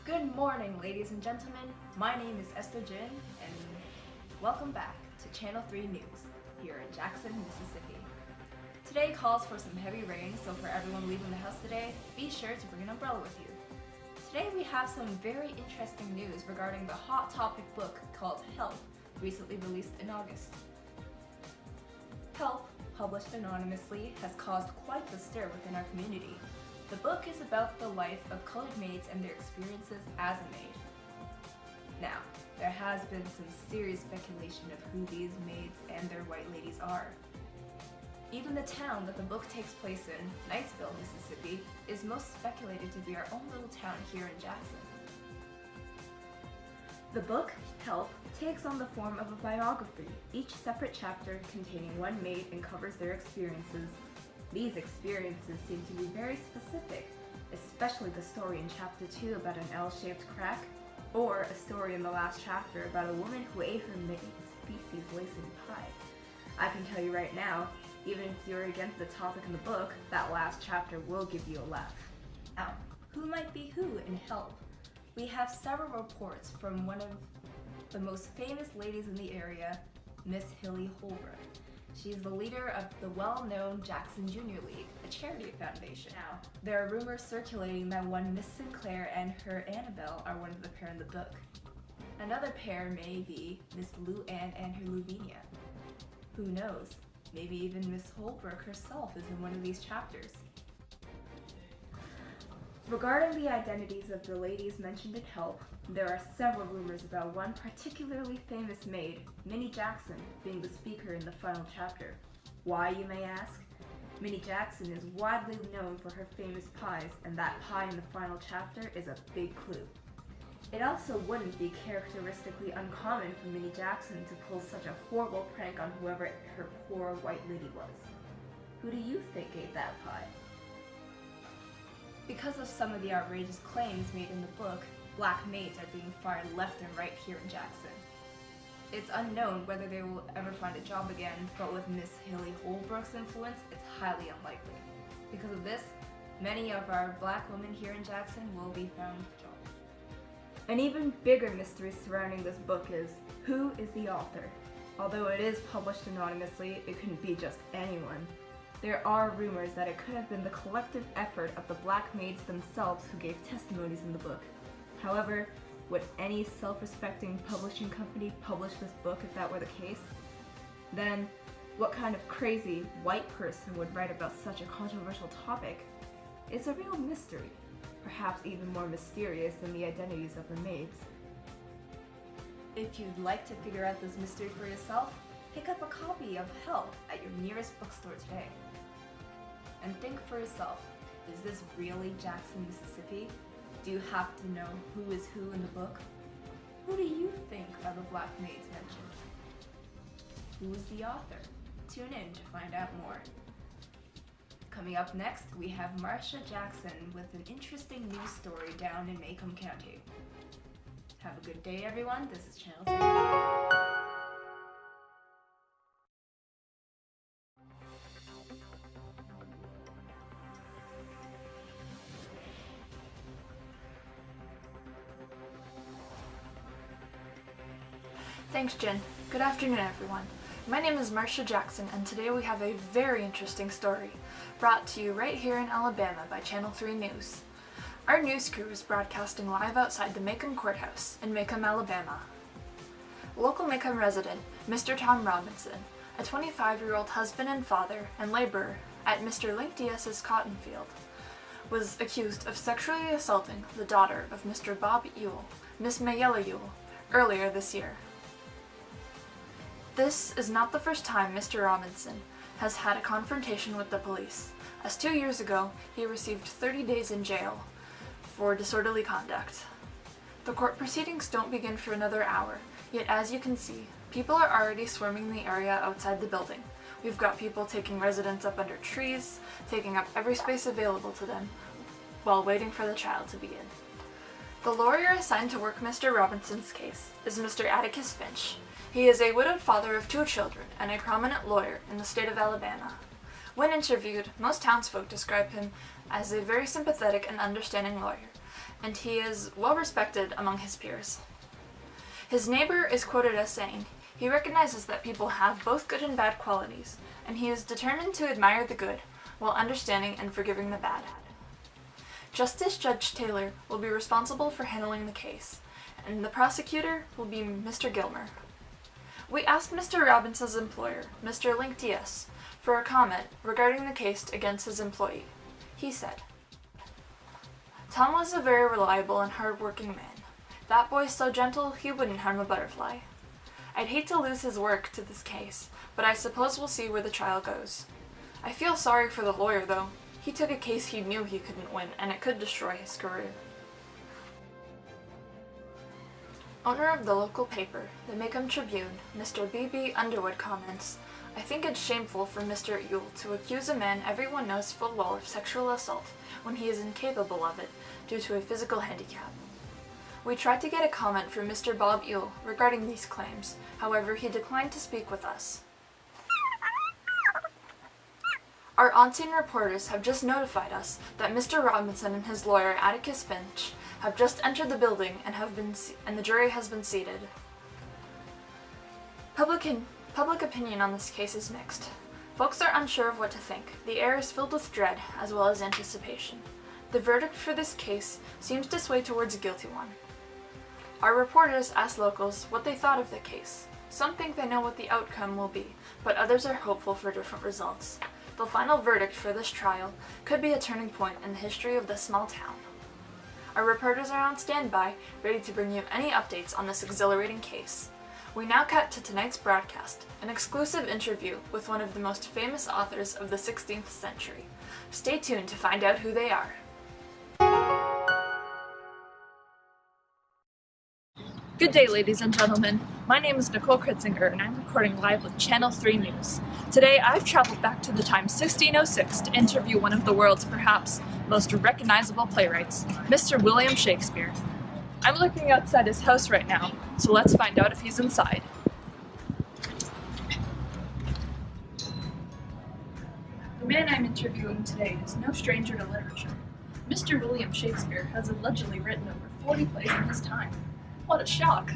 Good morning, ladies and gentlemen. My name is Esther Jin, and welcome back to Channel 3 News here in Jackson, Mississippi. Today calls for some heavy rain, so for everyone leaving the house today, be sure to bring an umbrella with you. Today we have some very interesting news regarding the hot topic book called Help, recently released in August. Help, published anonymously, has caused quite the stir within our community. The book is about the life of colored maids and their experiences as a maid. Now, there has been some serious speculation of who these maids and their white ladies are. Even the town that the book takes place in, Niceville, Mississippi, is most speculated to be our own little town here in Jackson. The book, Help, takes on the form of a biography, each separate chapter containing one maid and covers their experiences. These experiences seem to be very specific, especially the story in Chapter 2 about an L-shaped crack, or a story in the last chapter about a woman who ate her maid's feces laced in pie. I can tell you right now, even if you're against the topic in the book, that last chapter will give you a laugh. Now, who might be who in Help? We have several reports from one of the most famous ladies in the area, Miss Hilly Holbrook. She's the leader of the well-known Jackson Junior League, a charity foundation. Now, there are rumors circulating that one Miss Sinclair and her Annabelle are one of the pair in the book. Another pair may be Miss Lou Ann and her Luvinia. Who knows? Maybe even Miss Holbrook herself is in one of these chapters. Regarding the identities of the ladies mentioned in Help, there are several rumors about one particularly famous maid, Minnie Jackson, being the speaker in the final chapter. Why, you may ask? Minnie Jackson is widely known for her famous pies, and that pie in the final chapter is a big clue. It also wouldn't be characteristically uncommon for Minnie Jackson to pull such a horrible prank on whoever her poor white lady was. Who do you think ate that pie? Because of some of the outrageous claims made in the book, black maids are being fired left and right here in Jackson. It's unknown whether they will ever find a job again, but with Miss Hilly Holbrook's influence, it's highly unlikely. Because of this, many of our black women here in Jackson will be found jobs. An even bigger mystery surrounding this book is, who is the author? Although it is published anonymously, it couldn't be just anyone. There are rumors that it could have been the collective effort of the black maids themselves who gave testimonies in the book. However, would any self-respecting publishing company publish this book if that were the case? Then, what kind of crazy white person would write about such a controversial topic? It's a real mystery, perhaps even more mysterious than the identities of the maids. If you'd like to figure out this mystery for yourself, pick up a copy of Help at your nearest bookstore today. And think for yourself, is this really Jackson, Mississippi? Do you have to know who is who in the book? Who do you think are the black maids mentioned? Who is the author? Tune in to find out more. Coming up next, we have Marsha Jackson with an interesting news story down in Macomb County. Have a good day, everyone. This is Channel 2. Thanks, Jen. Good afternoon, everyone. My name is Marsha Jackson, and today we have a very interesting story, brought to you right here in Alabama by Channel 3 News. Our news crew is broadcasting live outside the Macomb Courthouse in Macomb, Alabama. Local Macomb resident, Mr. Tom Robinson, a 25-year-old husband and father and laborer at Mr. Link Diaz's cotton field, was accused of sexually assaulting the daughter of Mr. Bob Ewell, Miss Mayella Ewell, earlier this year. This is not the first time Mr. Robinson has had a confrontation with the police, as 2 years ago he received 30 days in jail for disorderly conduct. The court proceedings don't begin for another hour, yet as you can see, people are already swarming the area outside the building. We've got people taking residence up under trees, taking up every space available to them, while waiting for the trial to begin. The lawyer assigned to work Mr. Robinson's case is Mr. Atticus Finch. He is a widowed father of 2 children and a prominent lawyer in the state of Alabama. When interviewed, most townsfolk describe him as a very sympathetic and understanding lawyer, and he is well respected among his peers. His neighbor is quoted as saying, "He recognizes that people have both good and bad qualities, and he is determined to admire the good, while understanding and forgiving the bad." Justice Judge Taylor will be responsible for handling the case, and the prosecutor will be Mr. Gilmer. We asked Mr. Robinson's employer, Mr. Link Diaz, for a comment regarding the case against his employee. He said, "Tom was a very reliable and hard-working man. That boy's so gentle he wouldn't harm a butterfly. I'd hate to lose his work to this case, but I suppose we'll see where the trial goes. I feel sorry for the lawyer, though. He took a case he knew he couldn't win, and it could destroy his career." Owner of the local paper, the Macomb Tribune, Mr. B.B. Underwood comments, "I think it's shameful for Mr. Ewell to accuse a man everyone knows full well of sexual assault when he is incapable of it due to a physical handicap." We tried to get a comment from Mr. Bob Ewell regarding these claims, however he declined to speak with us. Our on-scene reporters have just notified us that Mr. Robinson and his lawyer Atticus Finch have just entered the building and the jury has been seated. Public opinion on this case is mixed. Folks are unsure of what to think. The air is filled with dread as well as anticipation. The verdict for this case seems to sway towards a guilty one. Our reporters asked locals what they thought of the case. Some think they know what the outcome will be, but others are hopeful for different results. The final verdict for this trial could be a turning point in the history of this small town. Our reporters are on standby, ready to bring you any updates on this exhilarating case. We now cut to tonight's broadcast, an exclusive interview with one of the most famous authors of the 16th century. Stay tuned to find out who they are. Good day, ladies and gentlemen. My name is Nicole Kritzinger, and I'm recording live with Channel 3 News. Today, I've traveled back to the time 1606 to interview one of the world's perhaps most recognizable playwrights, Mr. William Shakespeare. I'm looking outside his house right now, so let's find out if he's inside. The man I'm interviewing today is no stranger to literature. Mr. William Shakespeare has allegedly written over 40 plays in his time. What a shock!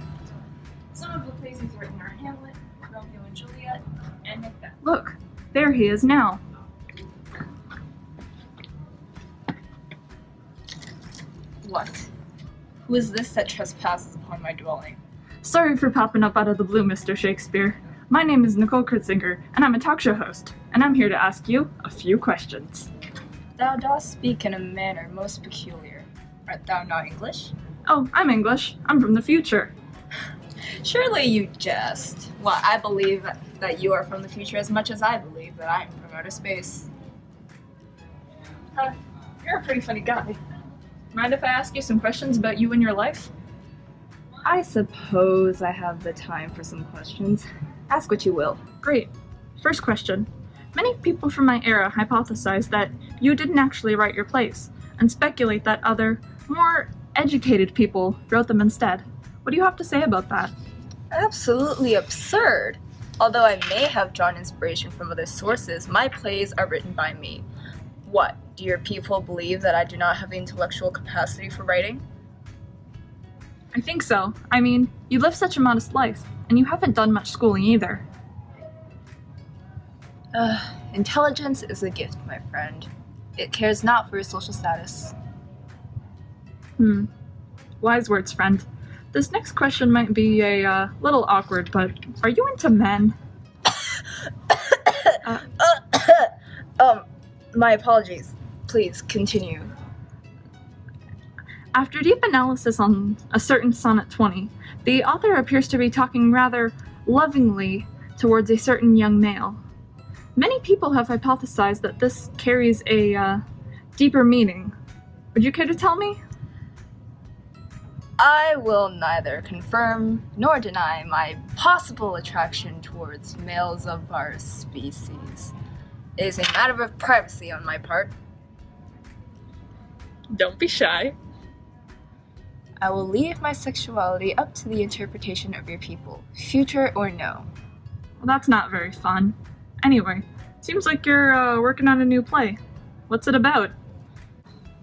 Some of the plays he's written are Hamlet, Romeo and Juliet, and Macbeth. Look, there he is now. What? Who is this that trespasses upon my dwelling? Sorry for popping up out of the blue, Mr. Shakespeare. My name is Nicole Kritzinger, and I'm a talk show host, and I'm here to ask you a few questions. Thou dost speak in a manner most peculiar. Art thou not English? Oh, I'm English. I'm from the future. Surely you jest. Well, I believe that you are from the future as much as I believe that I am from outer space. You're a pretty funny guy. Mind if I ask you some questions about you and your life? I suppose I have the time for some questions. Ask what you will. Great. First question. Many people from my era hypothesize that you didn't actually write your plays, and speculate that other, more educated people wrote them instead. What do you have to say about that? Absolutely absurd. Although I may have drawn inspiration from other sources, my plays are written by me. What, do your people believe that I do not have the intellectual capacity for writing? I think so. I mean, you live such a modest life, and you haven't done much schooling either. Intelligence is a gift, my friend. It cares not for your social status. Wise words, friend. This next question might be a little awkward, but are you into men? My apologies. Please continue. After deep analysis on a certain sonnet 20, the author appears to be talking rather lovingly towards a certain young male. Many people have hypothesized that this carries a deeper meaning. Would you care to tell me? I will neither confirm nor deny my possible attraction towards males of our species. It is a matter of privacy on my part. Don't be shy. I will leave my sexuality up to the interpretation of your people, future or no. Well, that's not very fun. Anyway, seems like you're working on a new play. What's it about?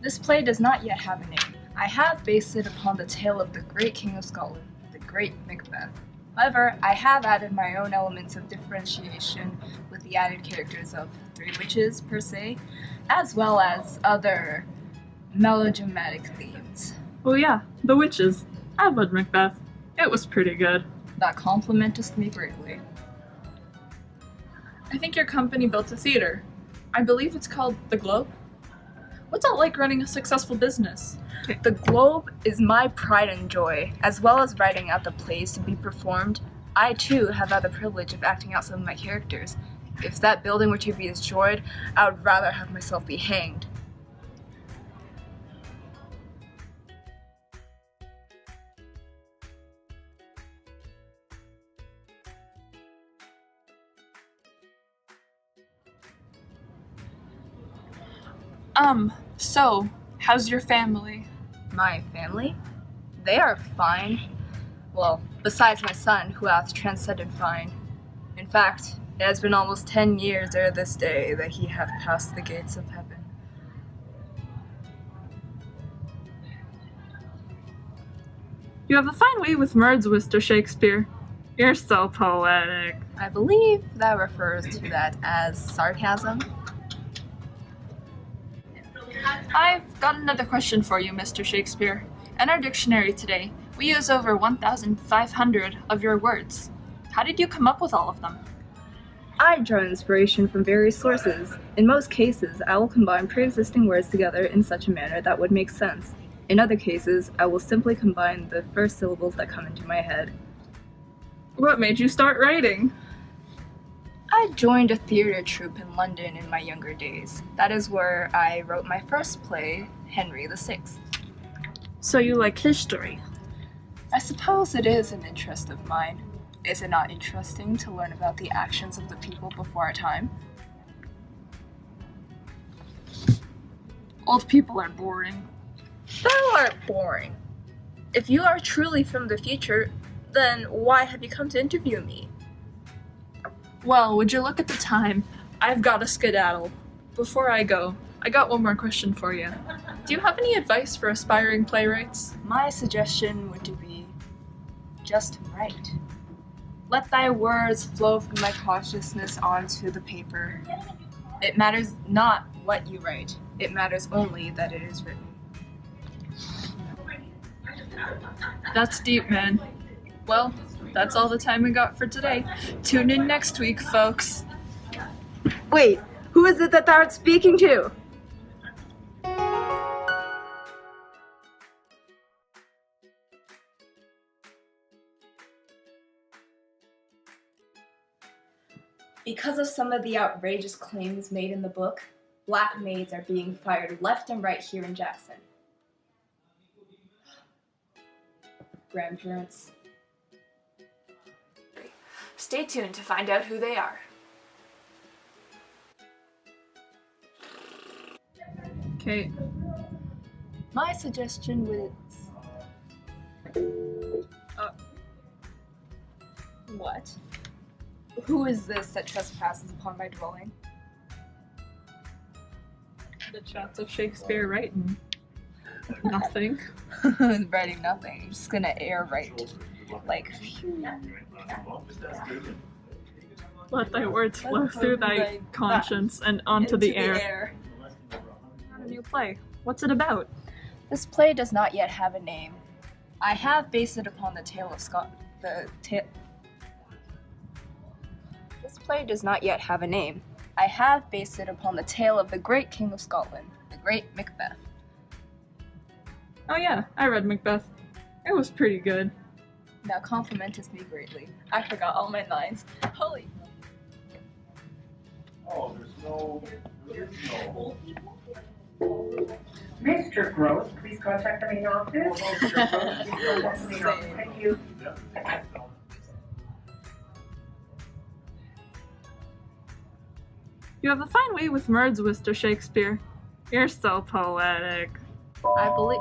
This play does not yet have a name. I have based it upon the tale of the great King of Scotland, the great Macbeth. However, I have added my own elements of differentiation with the added characters of three witches per se, as well as other melodramatic themes. Oh yeah, The Witches. I've read Macbeth. It was pretty good. That complimentest me greatly. I think your company built a theater. I believe it's called The Globe. What's that like running a successful business? The Globe is my pride and joy, as well as writing out the plays to be performed. I too have had the privilege of acting out some of my characters. If that building were to be destroyed, I would rather have myself be hanged. So, how's your family? My family? They are fine. Well, besides my son, who hath transcended fine. In fact, it has been almost 10 years ere this day that he hath passed the gates of heaven. You have a fine way with words, Mr. Shakespeare. You're so poetic. I believe that refers to that as sarcasm. I've got another question for you, Mr. Shakespeare. In our dictionary today, we use over 1,500 of your words. How did you come up with all of them? I draw inspiration from various sources. In most cases, I will combine pre-existing words together in such a manner that would make sense. In other cases, I will simply combine the first syllables that come into my head. What made you start writing? I joined a theater troupe in London in my younger days. That is where I wrote my first play, Henry VI. So you like history? I suppose it is an interest of mine. Is it not interesting to learn about the actions of the people before our time? Old people are boring. Thou art boring. If you are truly from the future, then why have you come to interview me? Well, would you look at the time? I've got to skedaddle. Before I go, I got one more question for you. Do you have any advice for aspiring playwrights? My suggestion would be just write. Let thy words flow from thy consciousness onto the paper. It matters not what you write. It matters only that it is written. That's deep, man. Well, that's all the time we got for today. Tune in next week, folks. Wait, who is it that thou art speaking to? Because of some of the outrageous claims made in the book, black maids are being fired left and right here in Jackson. Grandparents. Stay tuned to find out who they are. Okay. My suggestion was... What? Who is this that trespasses upon my dwelling? The chats of Shakespeare writing. Nothing. Writing nothing. I'm just gonna air write. Like, Let thy words flow through thy conscience and onto the air. A new play. What's it about? This play does not yet have a name. I have based it upon the tale of This play does not yet have a name. I have based it upon the tale of the great King of Scotland, the great Macbeth. Oh yeah, I read Macbeth. It was pretty good. Now complimentest me greatly. I forgot all my lines. Holy. Oh, Mr. Gross, please contact the main office. Mr. Gross, please contact the main office. Thank you. You have a fine way with words, Mr. Shakespeare. You're so poetic. I believe.